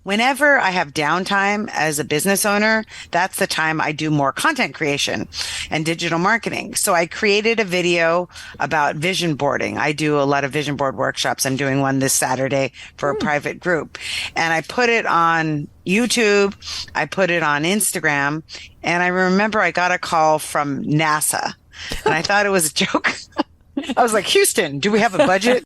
Whenever I have downtime as a business owner, that's the time I do more content creation and digital marketing. So I created a video about vision boarding. I do a lot of vision board workshops. I'm doing one this Saturday for a private group, and I put it on YouTube. I put it on Instagram, and I remember I got a call from NASA, and I thought it was a joke. I was like, Houston, do we have a budget?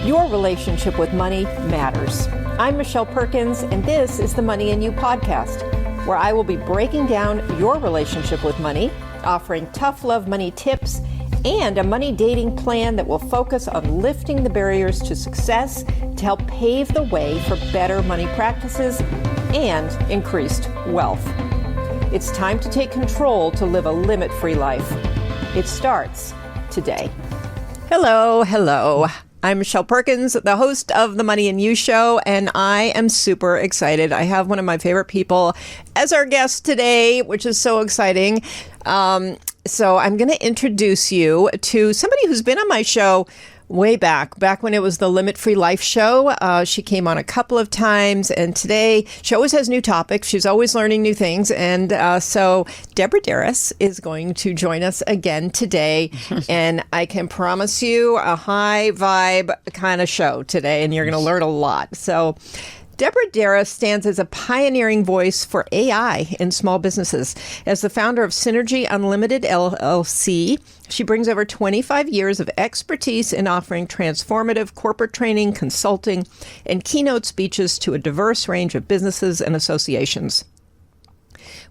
Your relationship with money matters. I'm Michelle Perkins, and this is the Money and You podcast, where I will be breaking down your relationship with money, offering tough love money tips, and a money dating plan that will focus on lifting the barriers to success to help pave the way for better money practices and increased wealth. It's time to take control to live a limit-free life. It starts today. Hello. I'm Michelle Perkins, the host of the Money and You Show, and I am super excited. I have one of my favorite people as our guest today, which is so exciting. So I'm going to introduce you to somebody who's been on my show way back when it was the Limit Free Life show. She came on a couple of times, and today she always has new topics. She's always learning new things. And so Deborah Deras is going to join us again today. And I can promise you a high vibe kind of show today, and you're going to learn a lot. So Deborah Deras stands as a pioneering voice for AI in small businesses. As the founder of Synergy Unlimited LLC, she brings over 25 years of expertise in offering transformative corporate training, consulting, and keynote speeches to a diverse range of businesses and associations.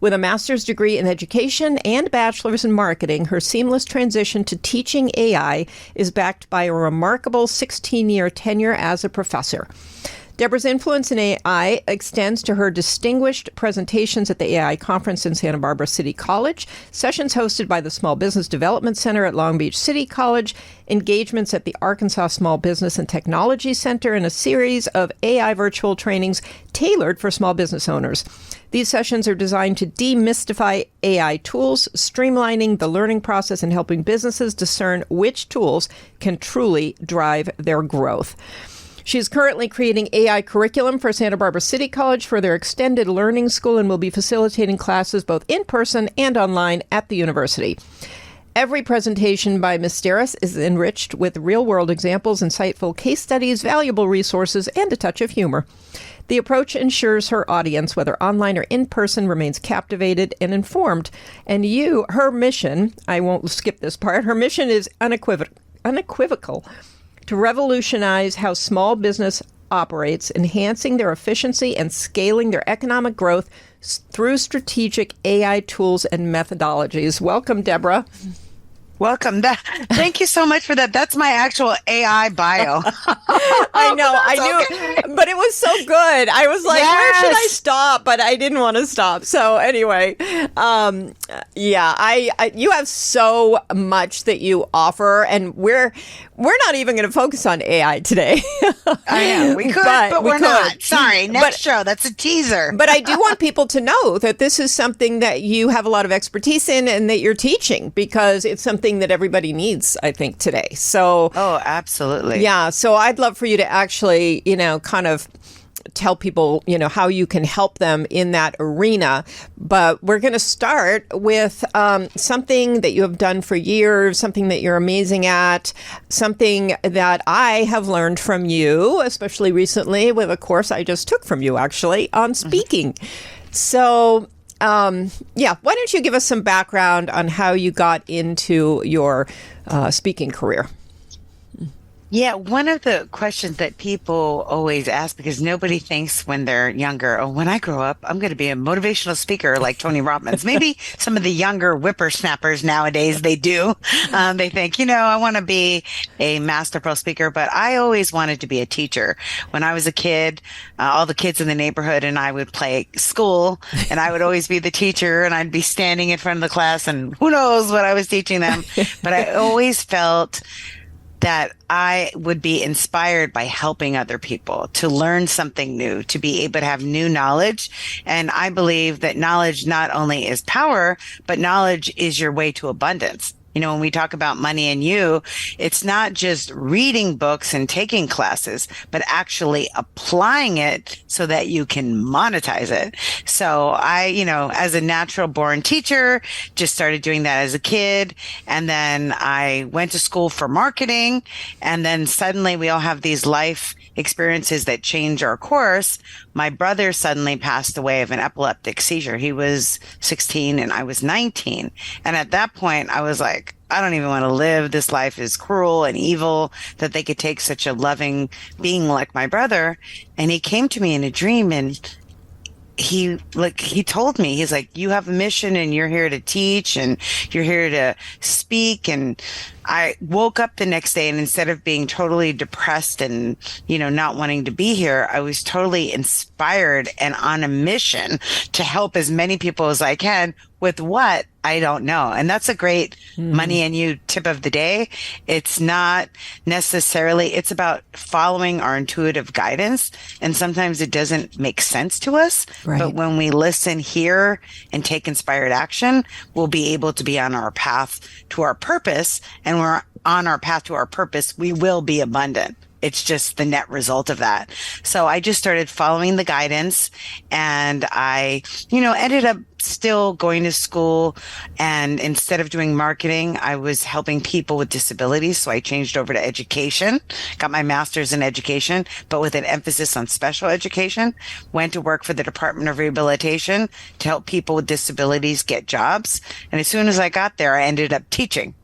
With a master's degree in education and bachelor's in marketing, her seamless transition to teaching AI is backed by a remarkable 16-year tenure as a professor. Deborah's influence in AI extends to her distinguished presentations at the AI conference in Santa Barbara City College, sessions hosted by the Small Business Development Center at Long Beach City College, engagements at the Arkansas Small Business and Technology Center, and a series of AI virtual trainings tailored for small business owners. These sessions are designed to demystify AI tools, streamlining the learning process and helping businesses discern which tools can truly drive their growth. She is currently creating AI curriculum for Santa Barbara City College for their extended learning school and will be facilitating classes both in person and online at the university. Every presentation by Ms. Deras is enriched with real-world examples, insightful case studies, valuable resources, and a touch of humor. The approach ensures her audience, whether online or in person, remains captivated and informed. And her mission, I won't skip this part, her mission is unequivocal. To revolutionize how small business operates, enhancing their efficiency and scaling their economic growth through strategic AI tools and methodologies. Welcome, Deborah. Welcome. Thank you so much for that. That's my actual AI bio. I know, I knew, okay. But it was so good. I was like, yes. Where should I stop? But I didn't want to stop. So anyway, you have so much that you offer, and we're not even going to focus on AI today. I know we could, but we're not. Sorry, next show. That's a teaser. But I do want people to know that this is something that you have a lot of expertise in, and that you're teaching, because it's something that everybody needs, I think, today. So, oh, absolutely. Yeah. So I'd love for you to actually, kind of tell people, how you can help them in that arena. But we're going to start with something that you have done for years, something that you're amazing at, something that I have learned from you, especially recently with a course I just took from you, actually, on speaking. So why don't you give us some background on how you got into your speaking career? Yeah, one of the questions that people always ask, because nobody thinks when they're younger, oh, when I grow up, I'm going to be a motivational speaker like Tony Robbins. Maybe some of the younger whippersnappers nowadays, they do. They think, I want to be a Master Pro speaker, but I always wanted to be a teacher. When I was a kid, all the kids in the neighborhood and I would play school, and I would always be the teacher, and I'd be standing in front of the class, and who knows what I was teaching them. But I always felt that I would be inspired by helping other people to learn something new, to be able to have new knowledge. And I believe that knowledge not only is power, but knowledge is your way to abundance. When we talk about money and you, it's not just reading books and taking classes, but actually applying it so that you can monetize it. So as a natural born teacher, just started doing that as a kid. And then I went to school for marketing. And then suddenly we all have these life experiences that change our course. My brother suddenly passed away of an epileptic seizure. He was 16 and I was 19. And at that point, I was like, I don't even want to live. This life is cruel and evil that they could take such a loving being like my brother. And he came to me in a dream and he told me, he's like, you have a mission and you're here to teach and you're here to speak. And I woke up the next day and instead of being totally depressed and, not wanting to be here, I was totally inspired and on a mission to help as many people as I can with what I don't know. And that's a great money and you tip of the day. It's not necessarily, it's about following our intuitive guidance. And sometimes it doesn't make sense to us. Right. But when we listen, hear, and take inspired action, we'll be able to be on our path to our purpose. And we're on our path to our purpose, we will be abundant. It's just the net result of that. So I just started following the guidance and I, ended up still going to school. And instead of doing marketing, I was helping people with disabilities. So I changed over to education, got my master's in education, but with an emphasis on special education, went to work for the Department of Rehabilitation to help people with disabilities get jobs. And as soon as I got there, I ended up teaching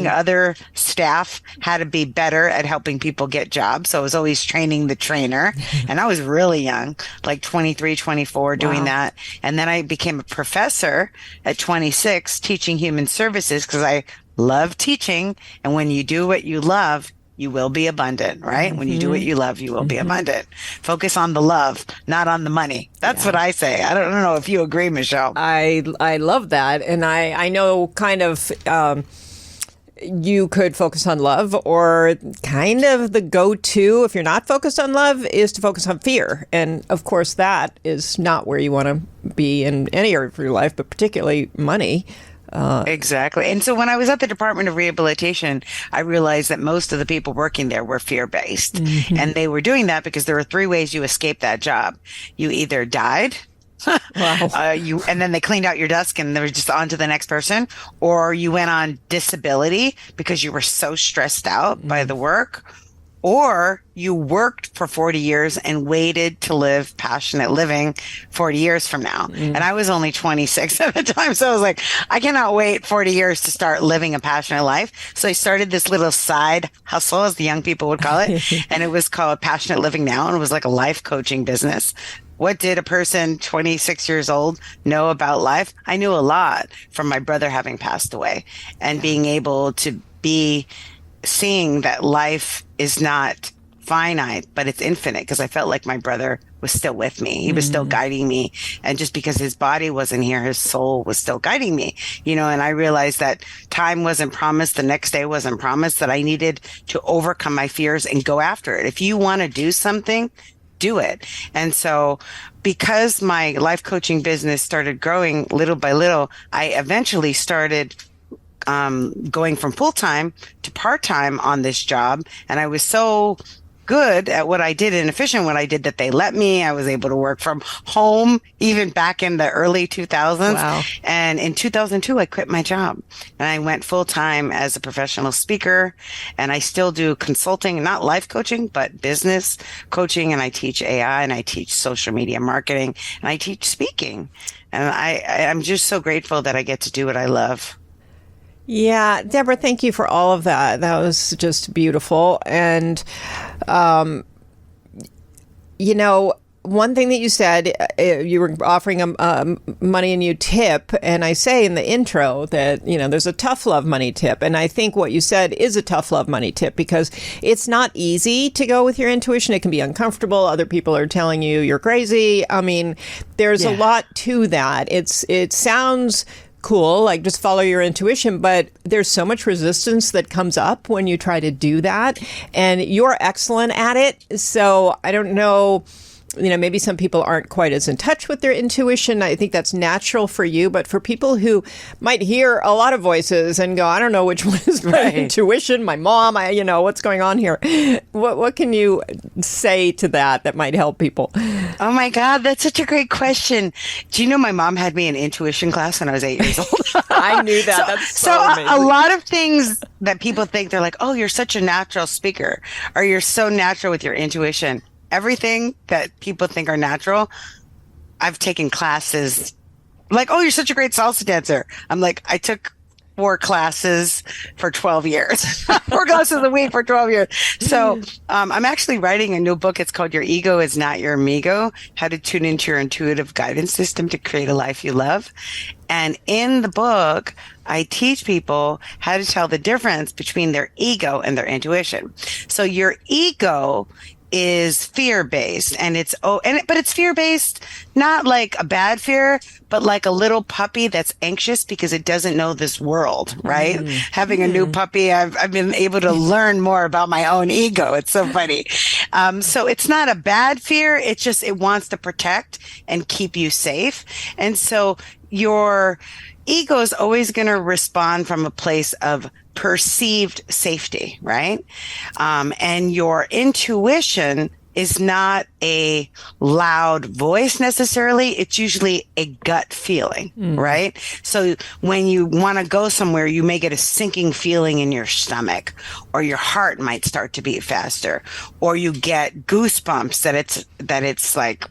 other staff how to be better at helping people get jobs. So I was always training the trainer and I was really young, like 23, 24 doing that. And then I became a professor at 26 teaching human services because I love teaching. And when you do what you love, you will be abundant, right? When you do what you love, you will be abundant. Focus on the love, not on the money. That's what I say. I don't know if you agree, Michelle. I love that. And I know kind of, you could focus on love, or kind of the go-to if you're not focused on love is to focus on fear. And of course, that is not where you want to be in any area of your life, but particularly money. Exactly. And so when I was at the Department of Rehabilitation, I realized that most of the people working there were fear-based. And they were doing that because there were three ways you escaped that job. You either died, Wow. And then they cleaned out your desk and they were just on to the next person, or you went on disability because you were so stressed out by the work, or you worked for 40 years and waited to live passionate living 40 years from now. And I was only 26 at the time. So I was like, I cannot wait 40 years to start living a passionate life. So I started this little side hustle, as the young people would call it. And it was called Passionate Living Now. And it was like a life coaching business. What did a person 26 years old know about life? I knew a lot from my brother having passed away and being able to be seeing that life is not finite, but it's infinite, because I felt like my brother was still with me. He was still guiding me. And just because his body wasn't here, his soul was still guiding me, and I realized that time wasn't promised. The next day wasn't promised, that I needed to overcome my fears and go after it. If you want to do something, do it. And so because my life coaching business started growing little by little, I eventually started going from full-time to part-time on this job. And I was so good at what I did and efficient what I did that they let me. I was able to work from home even back in the early 2000s. Wow. And in 2002, I quit my job and I went full-time as a professional speaker. And I still do consulting, not life coaching, but business coaching. And I teach AI and I teach social media marketing and I teach speaking. And I'm just so grateful that I get to do what I love. Yeah, Deborah, thank you for all of that. That was just beautiful. And, one thing that you said, you were offering a money and you tip. And I say in the intro that, there's a tough love money tip. And I think what you said is a tough love money tip, because it's not easy to go with your intuition. It can be uncomfortable. Other people are telling you you're crazy. I mean, there's a lot to that. It sounds cool, like just follow your intuition, but there's so much resistance that comes up when you try to do that, and you're excellent at it. So I don't know maybe some people aren't quite as in touch with their intuition. I think that's natural for you. But for people who might hear a lot of voices and go, I don't know which one is my intuition, my mom, what's going on here? What can you say to that might help people? Oh my God, that's such a great question. Do you know my mom had me in intuition class when I was 8 years old? I knew that. That's so amazing. A lot of things that people think, they're like, oh, you're such a natural speaker, or you're so natural with your intuition. Everything that people think are natural, I've taken classes like, oh, you're such a great salsa dancer. I'm like, I took 4 classes for 12 years, 4 classes a week for 12 years. So I'm actually writing a new book. It's called Your Ego is Not Your Amigo, How to Tune into Your Intuitive Guidance System to Create a Life You Love. And in the book, I teach people how to tell the difference between their ego and their intuition. So your ego is fear-based, and but it's fear-based, not like a bad fear, but like a little puppy that's anxious because it doesn't know this world, right? Having a new puppy, I've been able to learn more about my own ego. It's so funny. So it's not a bad fear. It's just, it wants to protect and keep you safe. And so your ego is always going to respond from a place of perceived safety, right? And your intuition is not a loud voice necessarily. It's usually a gut feeling, right? So when you want to go somewhere, you may get a sinking feeling in your stomach, or your heart might start to beat faster, or you get goosebumps that it's like,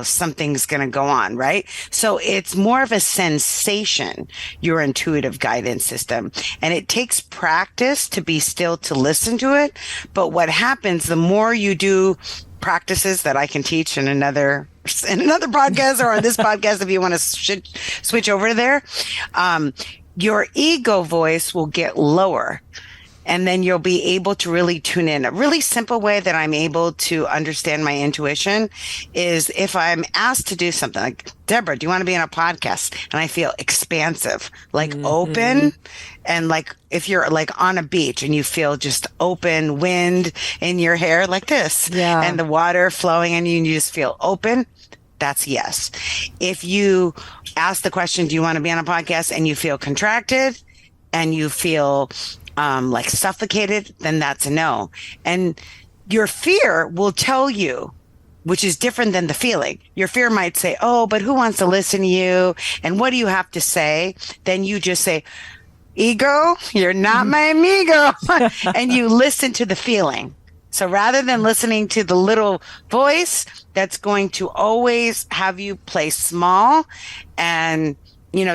something's going to go on, right? So it's more of a sensation, your intuitive guidance system. And it takes practice to be still to listen to it. But what happens, the more you do practices that I can teach in another podcast, or on this podcast, if you want to switch over there, your ego voice will get lower. And then you'll be able to really tune in. A really simple way that I'm able to understand my intuition is if I'm asked to do something like, Deborah, do you want to be in a podcast? And I feel expansive, like open. And like, if you're like on a beach and you feel just open wind in your hair like this, and the water flowing and you just feel open, that's yes. If you ask the question, do you want to be on a podcast, and you feel contracted and you feel like suffocated, then that's a no. And your fear will tell you, which is different than the feeling. Your fear might say, oh, but who wants to listen to you? And what do you have to say? Then you just say, ego, you're not my amigo. And you listen to the feeling. So rather than listening to the little voice that's going to always have you play small and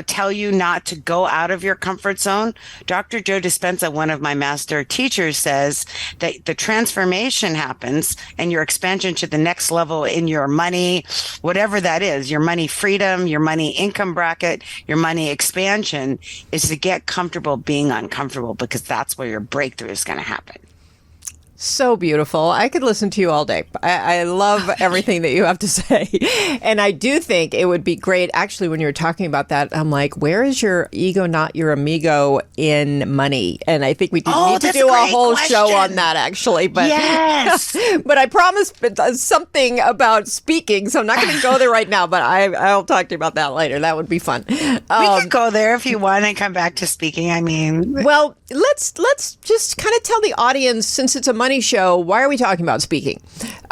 tell you not to go out of your comfort zone. Dr. Joe Dispenza, one of my master teachers, says that the transformation happens and your expansion to the next level in your money, whatever that is, your money freedom, your money income bracket, your money expansion, is to get comfortable being uncomfortable, because that's where your breakthrough is going to happen. So beautiful. I could listen to you all day. I love everything that you have to say. And I do think it would be great. Actually, when you were talking about that, I'm like, where is your ego not your amigo in money? And I think we need to do a whole show on that, actually. But yes. But I promised something about speaking, so I'm not going to go there right now, but I'll talk to you about that later. That would be fun. We can go there if you want and come back to speaking. I mean, well, let's just kind of tell the audience, since it's a money show, why are we talking about speaking?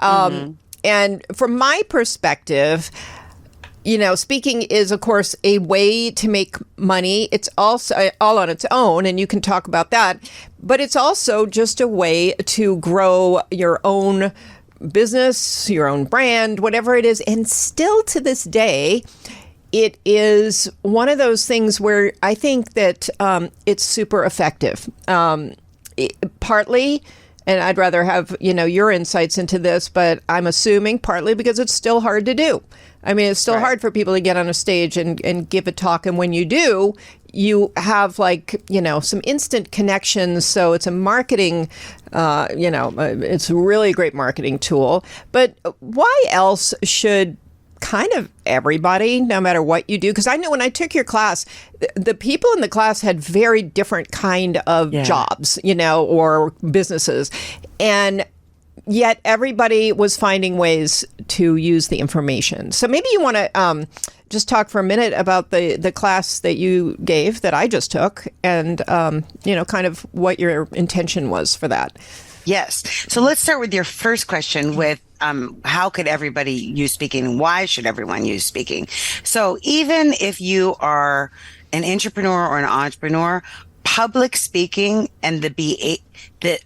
And from my perspective, speaking is, of course, a way to make money. It's also all on its own, and you can talk about that. But it's also just a way to grow your own business, your own brand, whatever it is. And still to this day, it is one of those things where I think that it's super effective. Partly, and I'd rather have, your insights into this, but I'm assuming partly because it's still hard to do. I mean, it's still hard for people to get on a stage and give a talk. And when you do, you have some instant connections. So it's a marketing, it's a really great marketing tool. But why else should kind of everybody, no matter what you do? Because I know when I took your class, the people in the class had very different kind of jobs, or businesses. And yet everybody was finding ways to use the information. So maybe you want to just talk for a minute about the class that you gave that I just took, and kind of what your intention was for that. Yes. So let's start with your first question with how could everybody use speaking and why should everyone use speaking? So even if you are an entrepreneur or an entrepreneur, public speaking and the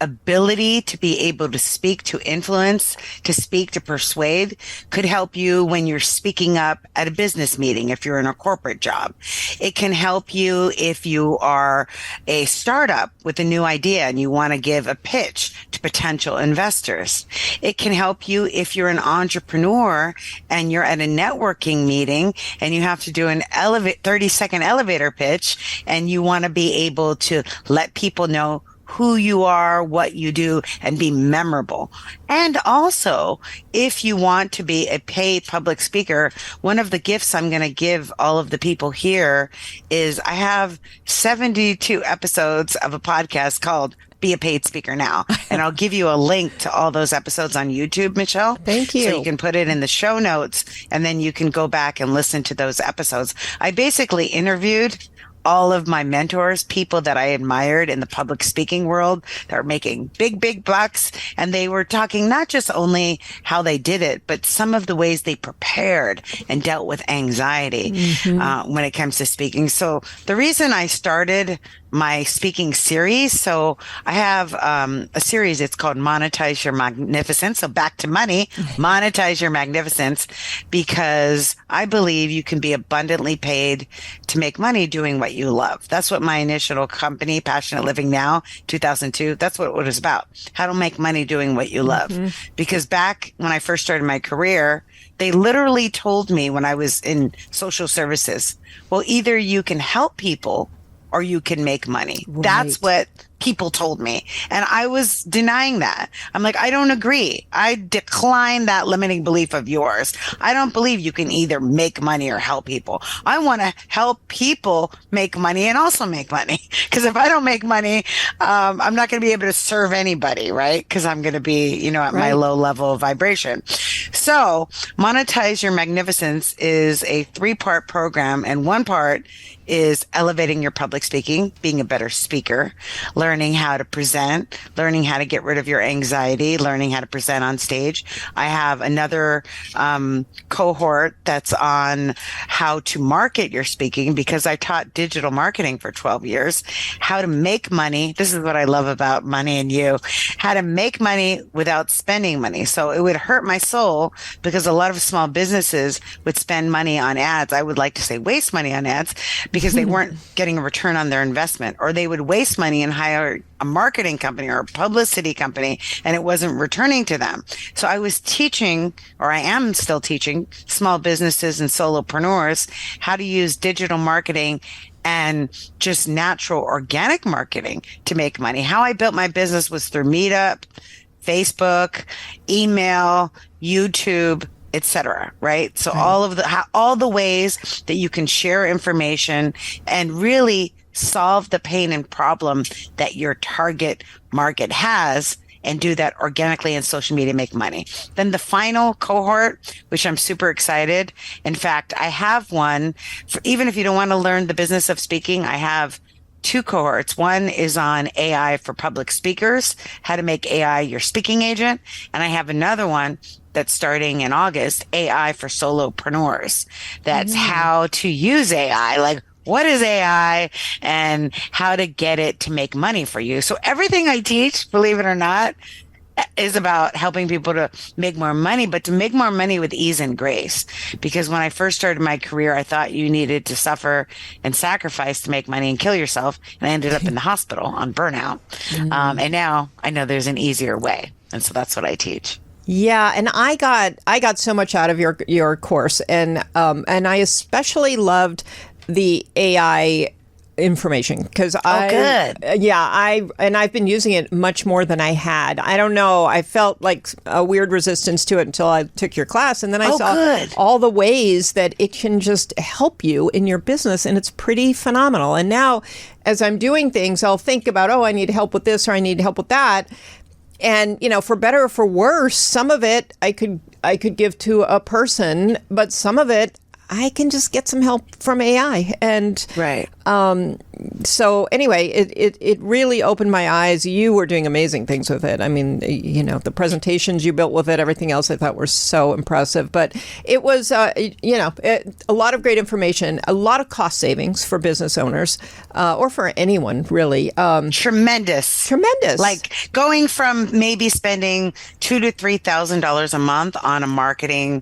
ability to be able to speak, to influence, to speak, to persuade could help you when you're speaking up at a business meeting, if you're in a corporate job. It can help you if you are a startup with a new idea and you want to give a pitch to potential investors. It can help you if you're an entrepreneur and you're at a networking meeting and you have to do an 30-second elevator pitch and you want to be able to let people know who you are, what you do, and be memorable. And also, if you want to be a paid public speaker, one of the gifts I'm going to give all of the people here is I have 72 episodes of a podcast called Be a Paid Speaker Now. And I'll give you a link to all those episodes on YouTube, Michelle. Thank you. So you can put it in the show notes and then you can go back and listen to those episodes. I basically interviewed all of my mentors, people that I admired in the public speaking world that are making big, big bucks. And they were talking not just only how they did it, but some of the ways they prepared and dealt with anxiety when it comes to speaking. So the reason I started my speaking series, so I have a series, it's called Monetize Your Magnificence. So back to money, monetize your magnificence, because I believe you can be abundantly paid to make money doing what you love. That's what my initial company, Passionate Living Now, 2002, that's what it was about. How to make money doing what you love. Because back when I first started my career, they literally told me when I was in social services, well, either you can help people or you can make money. Right. That's what people told me. And I was denying that. I'm like, I don't agree. I decline that limiting belief of yours. I don't believe you can either make money or help people. I want to help people make money and also make money. Because if I don't make money, I'm not going to be able to serve anybody, right? Because I'm going to be, at my low level of vibration. So Monetize Your Magnificence is a 3-part program, and one part is elevating your public speaking, being a better speaker, learning how to present, learning how to get rid of your anxiety, learning how to present on stage. I have another cohort that's on how to market your speaking, because I taught digital marketing for 12 years, how to make money. This is what I love about Money and You, how to make money without spending money. So it would hurt my soul because a lot of small businesses would spend money on ads. I would like to say waste money on ads, because they weren't getting a return on their investment, or they would waste money and hire a marketing company or a publicity company and it wasn't returning to them. So I was teaching, or I am still teaching, small businesses and solopreneurs how to use digital marketing and just natural organic marketing to make money. How I built my business was through Meetup, Facebook, email, YouTube, etc. Right? So all the ways that you can share information and really solve the pain and problem that your target market has, and do that organically in social media, make money. Then the final cohort, which I'm super excited. In fact, I have one for, even if you don't want to learn the business of speaking, I have 2 cohorts. One is on AI for public speakers, how to make AI your speaking agent. And I have another one that's starting in August, AI for solopreneurs. That's how to use AI, like what is AI and how to get it to make money for you. So everything I teach, believe it or not, is about helping people to make more money, but to make more money with ease and grace. Because when I first started my career, I thought you needed to suffer and sacrifice to make money and kill yourself. And I ended up in the hospital on burnout. And now I know there's an easier way. And so that's what I teach. Yeah, and I got so much out of your course, and I especially loved the AI information, because good. I've been using it much more than I had. I don't know, I felt like a weird resistance to it until I took your class, and then I saw all the ways that it can just help you in your business, and it's pretty phenomenal. And now as I'm doing things, I'll think about, I need help with this or I need help with that. And, for better or for worse, some of it I could give to a person, but some of it I can just get some help from AI. And Right. so anyway, it really opened my eyes. You were doing amazing things with it. I mean, the presentations you built with it, everything else I thought were so impressive. But it was, a lot of great information, a lot of cost savings for business owners or for anyone, really. Tremendous. Tremendous. Like going from maybe spending $2,000 to $3,000 a month on a marketing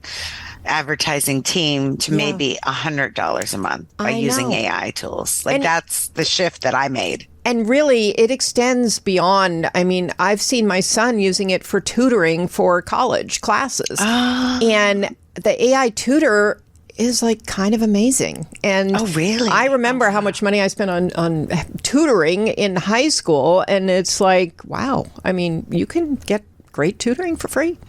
advertising team to maybe $100 a month by using AI tools. Like that's the shift that I made. And really, it extends beyond. I mean, I've seen my son using it for tutoring for college classes. And the AI tutor is like kind of amazing. And oh, really? I remember how much money I spent on tutoring in high school. And it's like, wow. I mean, you can get great tutoring for free.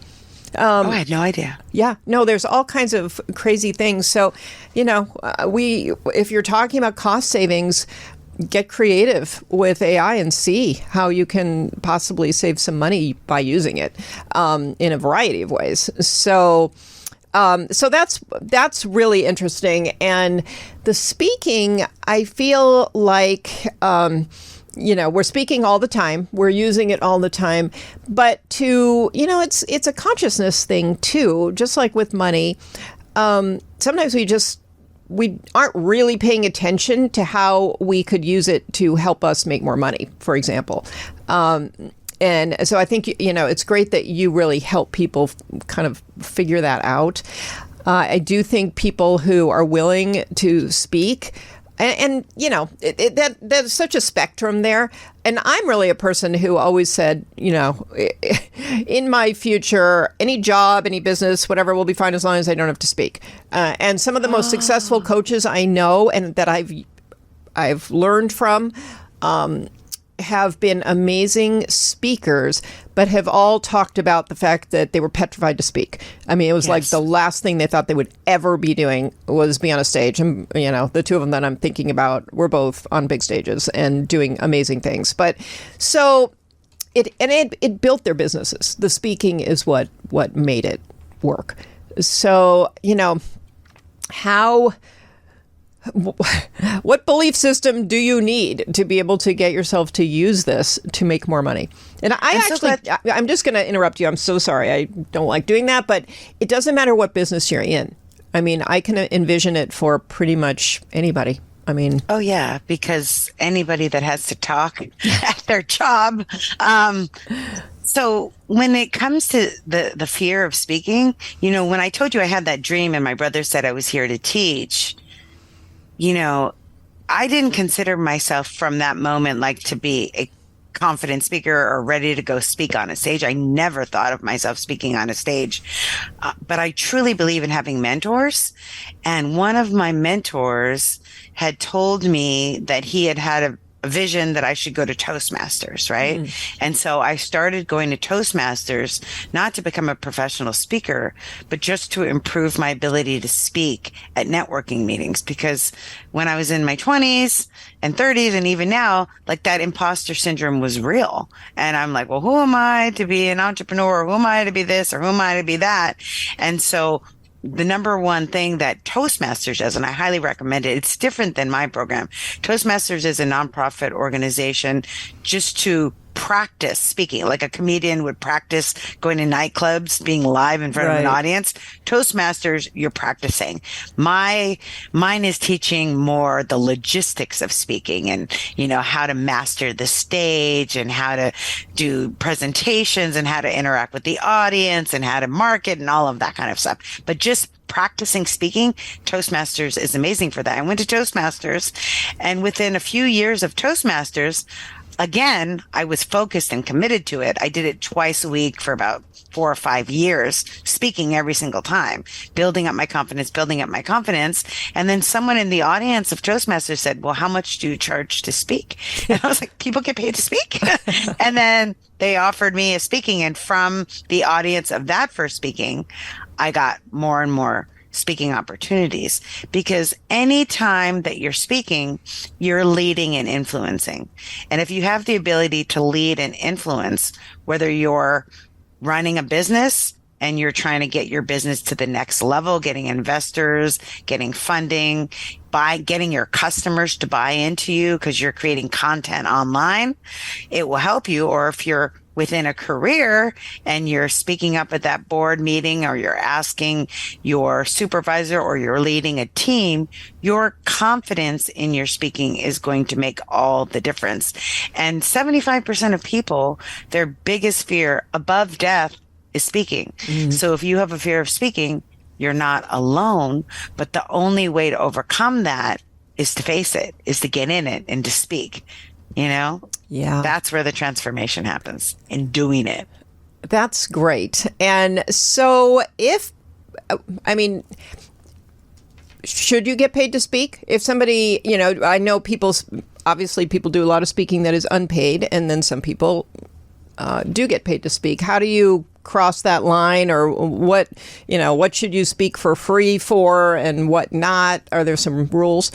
I had no idea. Yeah, no, there's all kinds of crazy things. So, if you're talking about cost savings, get creative with AI and see how you can possibly save some money by using it in a variety of ways. So that's really interesting. And the speaking, I feel like. We're speaking all the time. We're using it all the time. But it's a consciousness thing too, just like with money. Sometimes we aren't really paying attention to how we could use it to help us make more money, for example. And so I think, it's great that you really help people kind of figure that out. I do think people who are willing to speak. And there's such a spectrum there. And I'm really a person who always said, in my future, any job, any business, whatever will be fine as long as I don't have to speak. And some of the most successful coaches I know and that I've learned from have been amazing speakers, but have all talked about the fact that they were petrified to speak. I mean, it was like the last thing they thought they would ever be doing was be on a stage. And, the two of them that I'm thinking about were both on big stages and doing amazing things. But so it built their businesses. The speaking is what made it work. So, what belief system do you need to be able to get yourself to use this to make more money? And I'm just going to interrupt you. I'm so sorry. I don't like doing that, but it doesn't matter what business you're in. I mean, I can envision it for pretty much anybody. I mean, oh yeah, because anybody that has to talk at their job. So when it comes to the fear of speaking, when I told you I had that dream and my brother said I was here to teach, I didn't consider myself from that moment like to be a confident speaker or ready to go speak on a stage. I never thought of myself speaking on a stage, but I truly believe in having mentors. And one of my mentors had told me that he had a vision that I should go to Toastmasters, right? And so I started going to Toastmasters, not to become a professional speaker, but just to improve my ability to speak at networking meetings. Because when I was in my 20s and 30s, and even now, like that imposter syndrome was real. And I'm like, well, who am I to be an entrepreneur? Who am I to be this? Or who am I to be that? And so the number one thing that Toastmasters does, and I highly recommend it, it's different than my program. Toastmasters is a nonprofit organization just to practice speaking, like a comedian would practice going to nightclubs, being live in front of an audience. Toastmasters, you're practicing. Mine is teaching more the logistics of speaking and, how to master the stage and how to do presentations and how to interact with the audience and how to market and all of that kind of stuff. But just practicing speaking, Toastmasters is amazing for that. I went to Toastmasters, and within a few years of Toastmasters, again, I was focused and committed to it. I did it twice a week for about 4 or 5 years, speaking every single time, building up my confidence. And then someone in the audience of Toastmasters said, well, how much do you charge to speak? And I was like, people get paid to speak? And then they offered me a speaking. And from the audience of that first speaking, I got more and more speaking opportunities, because anytime that you're speaking, you're leading and influencing. And if you have the ability to lead and influence, whether you're running a business and you're trying to get your business to the next level, getting investors, getting funding, by getting your customers to buy into you because you're creating content online, it will help you. Or if you're within a career and you're speaking up at that board meeting, or you're asking your supervisor, or you're leading a team, your confidence in your speaking is going to make all the difference. And 75% of people, their biggest fear above death is speaking. So if you have a fear of speaking, you're not alone, but the only way to overcome that is to face it, is to get in it and to speak, you know? Yeah. That's where the transformation happens, in doing it. That's great. And so should you get paid to speak? If somebody, I know obviously people do a lot of speaking that is unpaid, and then some people do get paid to speak. How do you cross that line, or what should you speak for free for and what not? Are there some rules?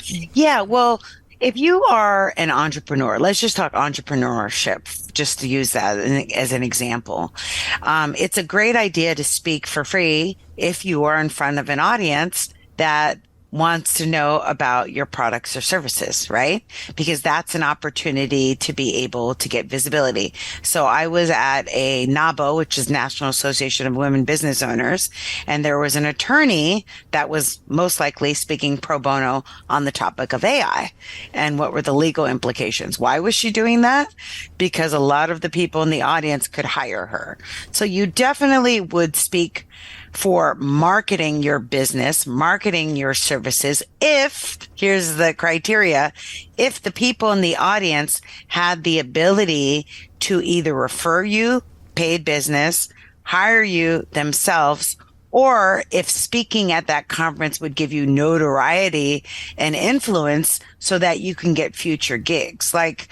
Yeah, well, if you are an entrepreneur, let's just talk entrepreneurship, just to use that as an example. It's a great idea to speak for free if you are in front of an audience that wants to know about your products or services, right? Because that's an opportunity to be able to get visibility. So I was at a NABO, which is National Association of Women Business Owners, and there was an attorney that was most likely speaking pro bono on the topic of AI and what were the legal implications. Why was she doing that? Because a lot of the people in the audience could hire her. So you definitely would speak for marketing your business, marketing your services, here's the criteria, if the people in the audience had the ability to either refer you, paid business, hire you themselves, or if speaking at that conference would give you notoriety and influence so that you can get future gigs. Like,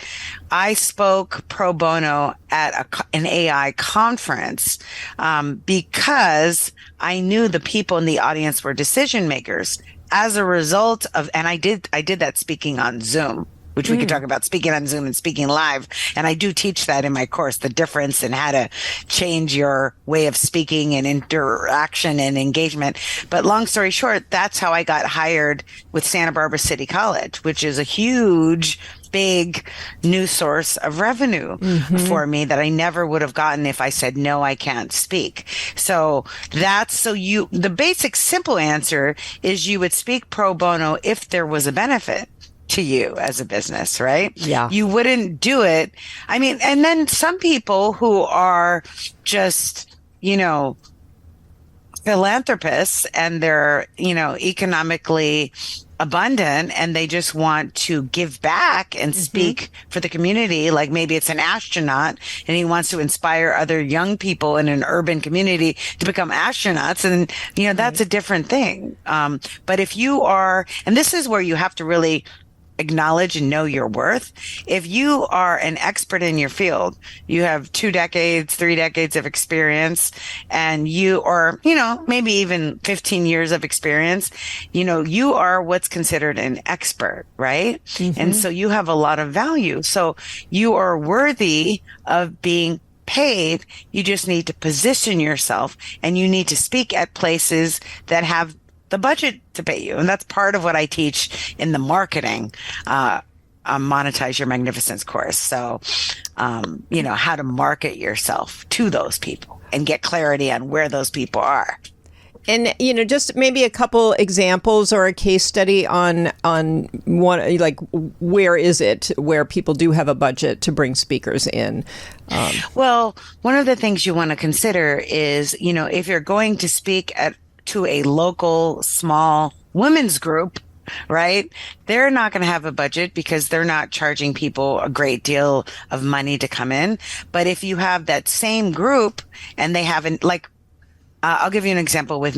I spoke pro bono at an AI conference because I knew the people in the audience were decision makers. As a result of, and I did that speaking on Zoom, which we could talk about, speaking on Zoom and speaking live. And I do teach that in my course, the difference in how to change your way of speaking and interaction and engagement. But long story short, that's how I got hired with Santa Barbara City College, which is a huge, big new source of revenue for me that I never would have gotten if I said, no, I can't speak. So the basic simple answer is you would speak pro bono if there was a benefit to you as a business, right? Yeah. You wouldn't do it. I mean, and then some people who are just, philanthropists and they're, economically abundant and they just want to give back and speak for the community. Like maybe it's an astronaut and he wants to inspire other young people in an urban community to become astronauts. And, that's a different thing. But if you are, and this is where you have to really acknowledge and know your worth. If you are an expert in your field, you have 2 decades, 3 decades of experience, and maybe even 15 years of experience, you are what's considered an expert, right? And so you have a lot of value. So you are worthy of being paid. You just need to position yourself and you need to speak at places that have the budget to pay you. And that's part of what I teach in the marketing, Monetize Your Magnificence course. So, how to market yourself to those people and get clarity on where those people are. And, just maybe a couple examples or a case study on one, like, where is it where people do have a budget to bring speakers in? Well, one of the things you want to consider is, if you're going to speak to a local small women's group, right? They're not going to have a budget because they're not charging people a great deal of money to come in. But if you have that same group and they haven't, I'll give you an example with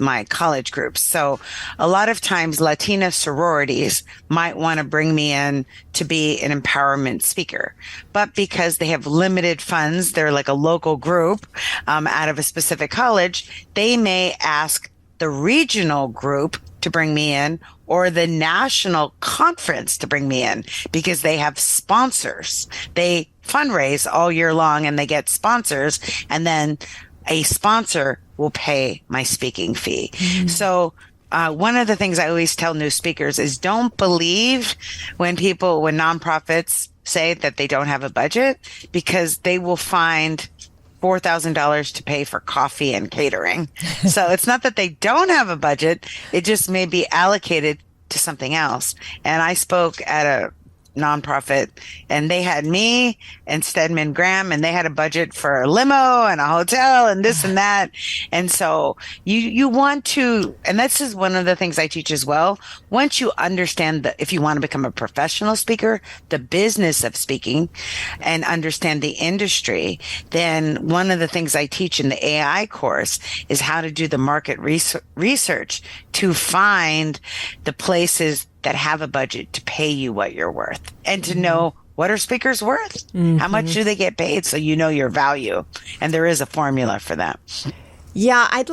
my college groups. So a lot of times Latina sororities might want to bring me in to be an empowerment speaker, but because they have limited funds, they're like a local group, out of a specific college, they may ask the regional group to bring me in or the national conference to bring me in because they have sponsors. They fundraise all year long and they get sponsors, and then a sponsor will pay my speaking fee. So one of the things I always tell new speakers is don't believe when nonprofits say that they don't have a budget, because they will find $4,000 to pay for coffee and catering. So it's not that they don't have a budget. It just may be allocated to something else. And I spoke at a nonprofit, and they had me and Stedman Graham, and they had a budget for a limo and a hotel and this and that. And so you want to, and this is one of the things I teach as well. Once you understand that if you want to become a professional speaker, the business of speaking, and understand the industry, then one of the things I teach in the AI course is how to do the market research to find the places that have a budget to pay you what you're worth, and to know what are speakers worth? How much do they get paid? So you know your value. And there is a formula for that. Yeah, I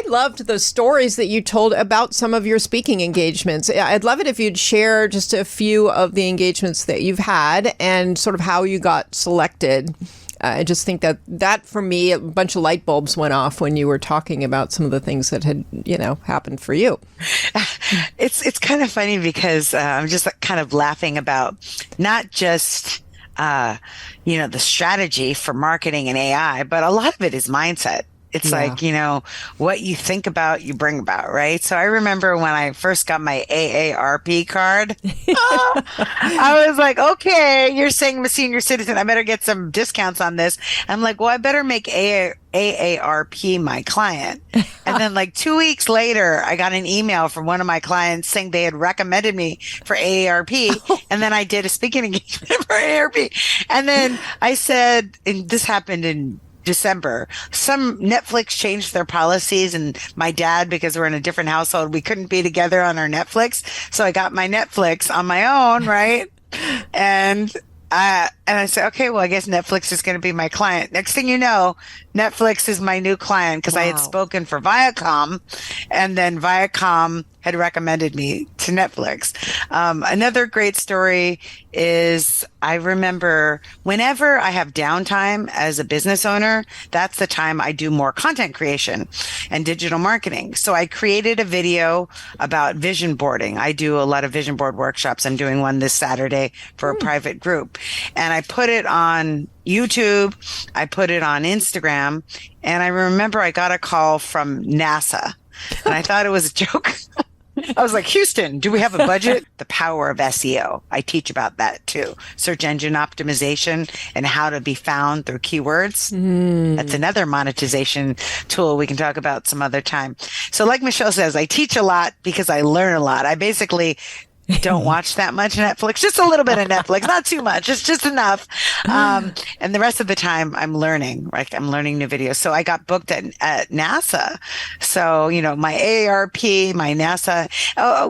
loved the stories that you told about some of your speaking engagements. I'd love it if you'd share just a few of the engagements that you've had and sort of how you got selected. I just think that for me, a bunch of light bulbs went off when you were talking about some of the things that had, happened for you. It's kind of funny because I'm just kind of laughing about not just, the strategy for marketing and AI, but a lot of it is mindset. It's like, what you think about, you bring about, right? So I remember when I first got my AARP card, I was like, okay, you're saying I'm a senior citizen. I better get some discounts on this. I'm like, well, I better make AARP my client. And then like 2 weeks later, I got an email from one of my clients saying they had recommended me for AARP. And then I did a speaking engagement for AARP. And then I said, and this happened in December, some Netflix changed their policies, and my dad, because we're in a different household, we couldn't be together on our Netflix. So I got my Netflix on my own, right? And I said, okay, well, I guess Netflix is going to be my client. Next thing you know, Netflix is my new client, because I had spoken for Viacom, and then Viacom had recommended me to Netflix. Another great story is I remember whenever I have downtime as a business owner, that's the time I do more content creation and digital marketing. So I created a video about vision boarding. I do a lot of vision board workshops. I'm doing one this Saturday for a private group. And I put it on YouTube. I put it on Instagram. And I remember I got a call from NASA, and I thought it was a joke. I was like, Houston, do we have a budget? The power of SEO. I teach about that too. Search engine optimization and how to be found through keywords. That's another monetization tool we can talk about some other time. So like Michelle says, I teach a lot because I learn a lot. I basically don't watch that much Netflix, just a little bit of Netflix, not too much. It's just enough. And the rest of the time I'm learning, right? I'm learning new videos. So I got booked at NASA. So, my AARP, my NASA,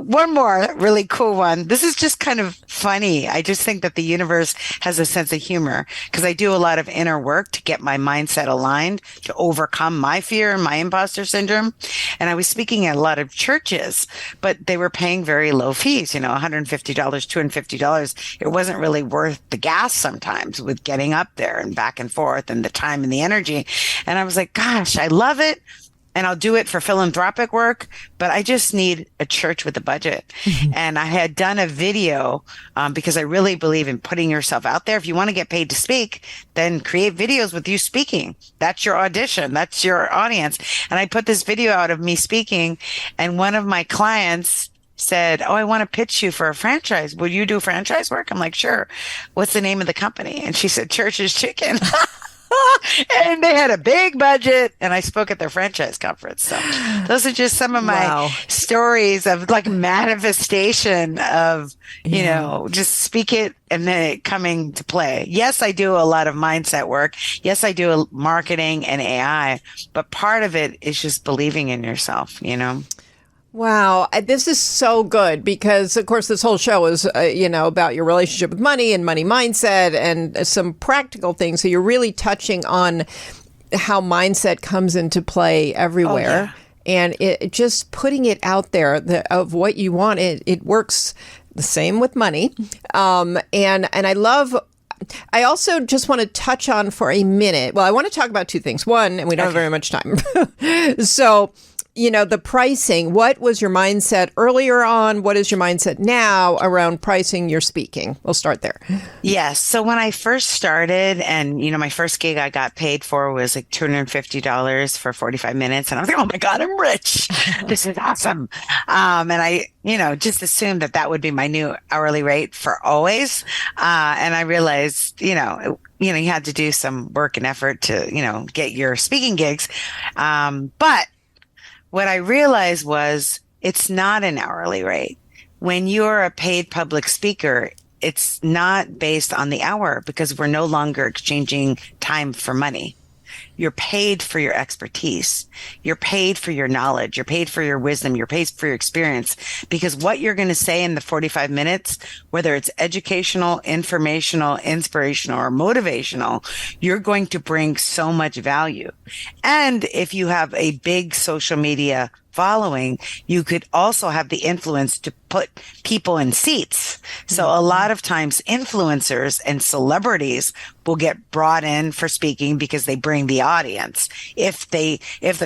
one more really cool one. This is just kind of funny. I just think that the universe has a sense of humor, because I do a lot of inner work to get my mindset aligned, to overcome my fear and my imposter syndrome. And I was speaking at a lot of churches, but they were paying very low fees, $150, $250. It wasn't really worth the gas sometimes with getting up there and back and forth, and the time and the energy. And I was like, gosh, I love it. And I'll do it for philanthropic work, but I just need a church with a budget. And I had done a video because I really believe in putting yourself out there. If you want to get paid to speak, then create videos with you speaking. That's your audition. That's your audience. And I put this video out of me speaking, and one of my clients said, oh, I want to pitch you for a franchise. Will you do franchise work? I'm like, sure. What's the name of the company? And she said, Church's Chicken. And they had a big budget, and I spoke at their franchise conference. So those are just some of my stories of like manifestation of, just speak it and then it coming to play. Yes, I do a lot of mindset work. Yes, I do marketing and AI, but part of it is just believing in yourself, Wow. This is so good because, of course, this whole show is, about your relationship with money and money mindset and some practical things. So you're really touching on how mindset comes into play everywhere. And it just putting it out there of what you want, it works the same with money. And I love. I also just want to touch on for a minute. Well, I want to talk about two things. One, and we don't have very much time. So, the pricing, what was your mindset earlier on? What is your mindset now around pricing your speaking? We'll start there. Yes. So when I first started and, my first gig I got paid for was like $250 for 45 minutes. And I was like, oh my God, I'm rich. This is awesome. And I, just assumed that would be my new hourly rate for always. And I realized, you had to do some work and effort to, get your speaking gigs. But what I realized was it's not an hourly rate. When you're a paid public speaker, it's not based on the hour because we're no longer exchanging time for money. You're paid for your expertise. You're paid for your knowledge. You're paid for your wisdom. You're paid for your experience because what you're going to say in the 45 minutes, whether it's educational, informational, inspirational, or motivational, you're going to bring so much value. And if you have a big social media following, you could also have the influence to put people in seats. So a lot of times influencers and celebrities will get brought in for speaking because they bring the audience. If the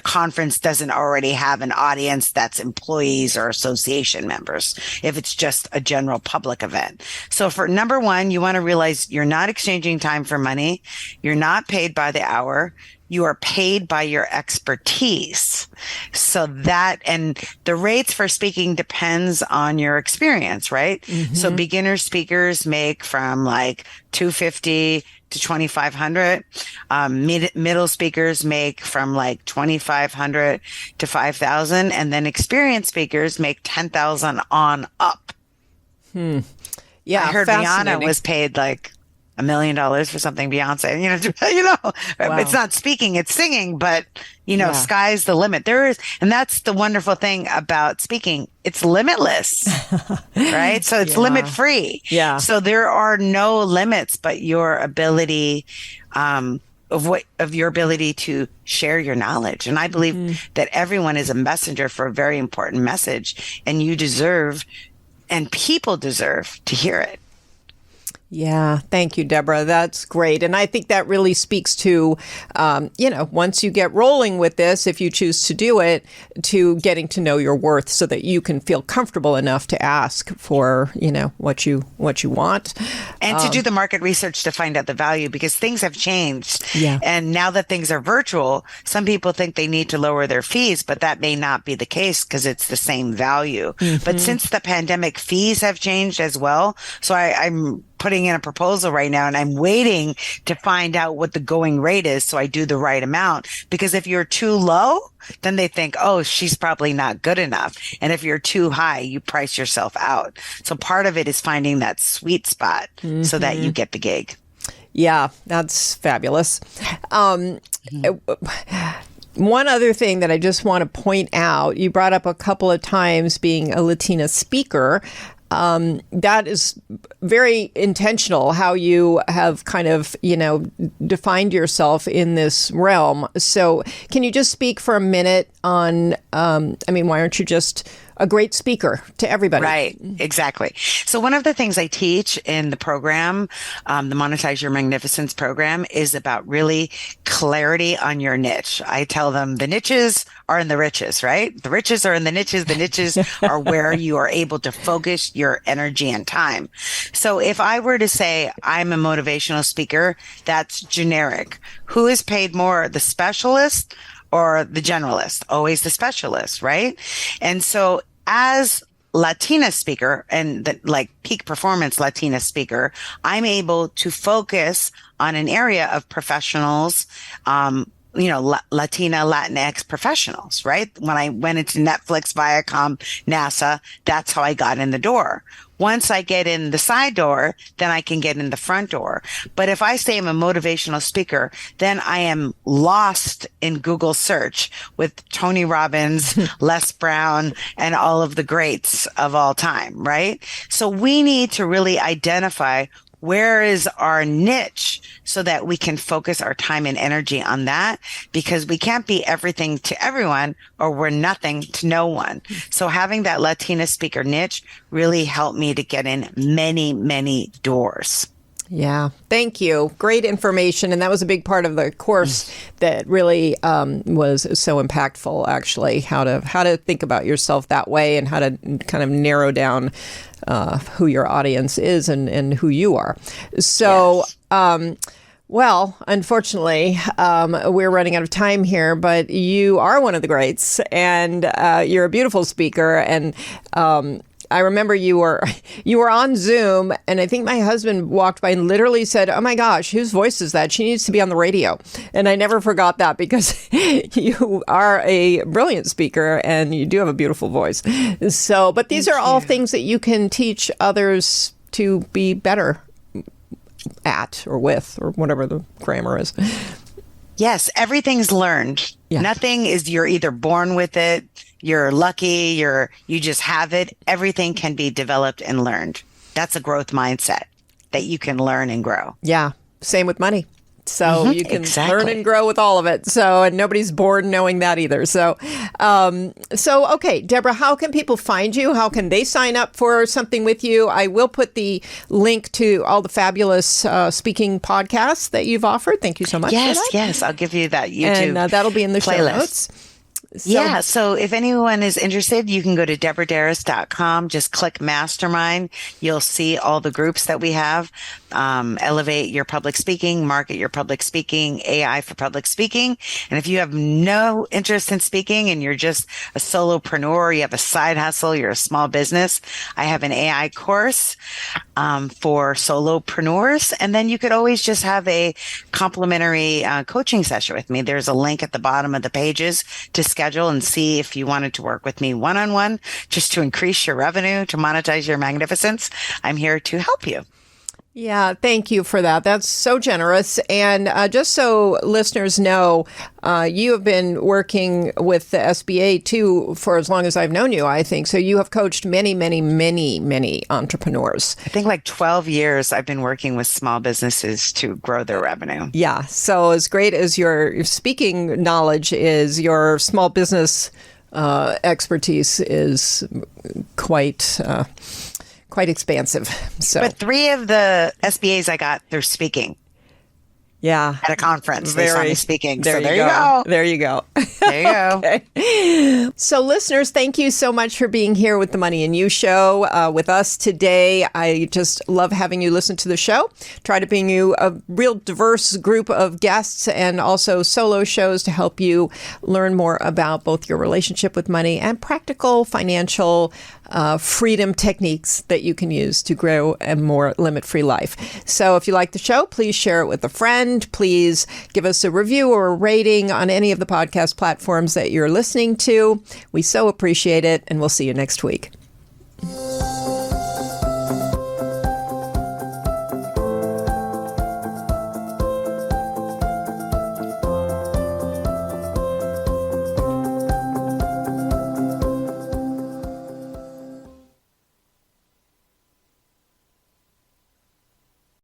conference doesn't already have an audience that's employees or association members, if it's just a general public event. So for number one, you want to realize you're not exchanging time for money. You're not paid by the hour. You are paid by your expertise. So and the rates for speaking depends on your experience, right? Mm-hmm. So beginner speakers make from like $250 to $2,500. Middle speakers make from like $2,500 to $5,000. And then experienced speakers make $10,000 on up. Yeah. I heard Rihanna was paid like $1 million for something, Beyonce, Wow. It's not speaking, it's singing, but sky's the limit. And that's the wonderful thing about speaking. It's limitless, right? So it's limit free. Yeah. So there are no limits, but your ability, of your ability to share your knowledge. And I believe that everyone is a messenger for a very important message, and you deserve, and people deserve to hear it. Yeah. Thank you, Deborah. That's great. And I think that really speaks to, once you get rolling with this, if you choose to do it, to getting to know your worth so that you can feel comfortable enough to ask for, what you want. And to do the market research to find out the value, because things have changed. Yeah. And now that things are virtual, some people think they need to lower their fees, but that may not be the case because it's the same value. Mm-hmm. But since the pandemic, fees have changed as well. So I'm putting in a proposal right now and I'm waiting to find out what the going rate is so I do the right amount. Because if you're too low, then they think, oh, she's probably not good enough. And if you're too high, you price yourself out. So part of it is finding that sweet spot so that you get the gig. Yeah, that's fabulous. One other thing that I just want to point out, you brought up a couple of times being a Latina speaker. That is very intentional how you have kind of, defined yourself in this realm. So can you just speak for a minute on, why aren't you just a great speaker to everybody? Right. Exactly. So one of the things I teach in the program, the Monetize Your Magnificence program, is about really clarity on your niche. I tell them the niches are in the riches, right? The riches are in the niches. The niches are where you are able to focus your energy and time. So if I were to say I'm a motivational speaker, that's generic. Who is paid more, the specialist or the generalist? Always the specialist, right? And so as Latina speaker and peak performance Latina speaker, I'm able to focus on an area of professionals, Latina, Latinx professionals, right? When I went into Netflix, Viacom, NASA, that's how I got in the door. Once I get in the side door, then I can get in the front door. But if I say I'm a motivational speaker, then I am lost in Google search with Tony Robbins, Les Brown, and all of the greats of all time, right? So we need to really identify where is our niche so that we can focus our time and energy on that, because we can't be everything to everyone or we're nothing to no one. So having that Latina speaker niche really helped me to get in many, many doors. Yeah, thank you. Great information. And that was a big part of the course that really was so impactful, actually, how to think about yourself that way and how to kind of narrow down who your audience is and who you are. So, yes. Well, unfortunately, we're running out of time here, but you are one of the greats and you're a beautiful speaker. And I remember you were on Zoom, and I think my husband walked by and literally said, "Oh my gosh, whose voice is that? She needs to be on the radio." And I never forgot that, because you are a brilliant speaker and you do have a beautiful voice. So, but these are all things that you can teach others to be better at or with, or whatever the grammar is. Yes, everything's learned. Yeah. Nothing is, you're either born with it, you're lucky, you just have it. Everything can be developed and learned. That's a growth mindset that you can learn and grow. Yeah. Same with money. So you can learn and grow with all of it. So, and nobody's born knowing that either. So, okay, Deborah, how can people find you? How can they sign up for something with you? I will put the link to all the fabulous speaking podcasts that you've offered. Thank you so much. Yes, I'll give you that YouTube and that'll be in the show notes. So if anyone is interested, you can go to DeborahDeras.com. Just click Mastermind. You'll see all the groups that we have. Elevate your public speaking, market your public speaking, AI for public speaking. And if you have no interest in speaking and you're just a solopreneur, you have a side hustle, you're a small business, I have an AI course for solopreneurs. And then you could always just have a complimentary coaching session with me. There's a link at the bottom of the pages to schedule and see if you wanted to work with me one-on-one, just to increase your revenue, to monetize your magnificence. I'm here to help you. Yeah, thank you for that. That's so generous. And just so listeners know, you have been working with the SBA too for as long as I've known you, I think. So you have coached many, many, many, many entrepreneurs. I think like 12 years I've been working with small businesses to grow their revenue. Yeah. So as great as your speaking knowledge is, your small business expertise is quite expansive. So, but 3 of the SBAs I got, they're speaking. Yeah. At a conference. They saw me speaking. There you go. There you go. There you go. Okay. So listeners, thank you so much for being here with the Money and You show with us today. I just love having you listen to the show. Try to bring you a real diverse group of guests and also solo shows to help you learn more about both your relationship with money and practical financial freedom techniques that you can use to grow a more limit-free life. So if you like the show, please share it with a friend. Please give us a review or a rating on any of the podcast platforms that you're listening to. We so appreciate it, and we'll see you next week.